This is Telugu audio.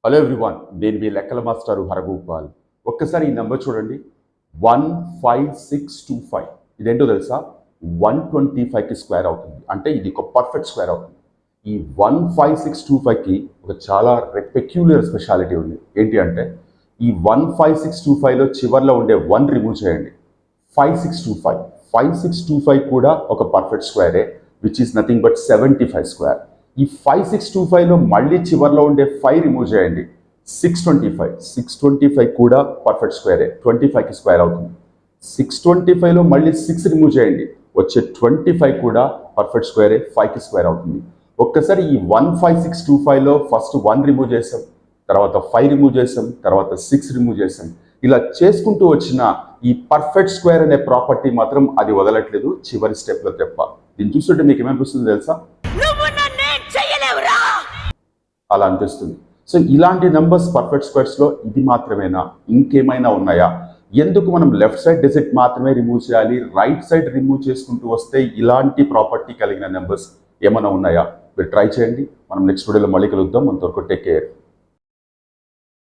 హలో ఎవ్రీవన్, నేను మీ లెక్కల మాస్టారు హరగోపాల్. ఒక్కసారి ఈ నెంబర్ చూడండి, 15625. ఇదేంటో తెలుసా? 125కి స్క్వేర్ అవుతుంది. అంటే ఇది ఒక పర్ఫెక్ట్ స్క్వేర్ అవుతుంది. ఈ 15625కి ఒక చాలా పెక్యులర్ స్పెషాలిటీ ఉంది. ఏంటి అంటే ఈ 15625లో చివర్లో ఉండే 1 రిమూవ్ చేయండి. 5625 కూడా ఒక పర్ఫెక్ట్ స్క్వేరే, which is nothing but 75 square. ఈ 5625లో మళ్ళీ చివర్లో ఉండే 5 రిమూవ్ చేయండి. 625 కూడా పర్ఫెక్ట్ స్క్వేరే, 25కి స్క్వేర్ అవుతుంది. 625లో మళ్ళీ 6 రిమూవ్ చేయండి, వచ్చే 25 కూడా పర్ఫెక్ట్ స్క్వేరే, 5కి స్క్వేర్ అవుతుంది. ఒక్కసారి ఈ 15625లో ఫస్ట్ 1 రిమూవ్ చేసాం, తర్వాత 5 రిమూవ్ చేసాం, తర్వాత 6 రిమూవ్ చేసాం. ఇలా చేసుకుంటూ వచ్చిన ఈ పర్ఫెక్ట్ స్క్వేర్ అనే ప్రాపర్టీ మాత్రం అది వదలట్లేదు, చివరి స్టెప్లో తప్ప. దీన్ని చూస్తుంటే మీకు ఏమనిపిస్తుంది తెలుసా? అలా అనిపిస్తుంది. సో ఇలాంటి నెంబర్స్ పర్ఫెక్ట్ స్క్వేర్స్లో ఇది మాత్రమేనా, ఇంకేమైనా ఉన్నాయా? ఎందుకు మనం లెఫ్ట్ సైడ్ డిజిట్ మాత్రమే రిమూవ్ చేయాలి, రైట్ సైడ్ రిమూవ్ చేసుకుంటూ వస్తే ఇలాంటి ప్రాపర్టీ కలిగిన నెంబర్స్ ఏమైనా ఉన్నాయా? మీరు ట్రై చేయండి. మనం నెక్స్ట్ వీడియోలో మళ్ళీ కలుద్దాం. అంతవరకు టేక్ కేర్.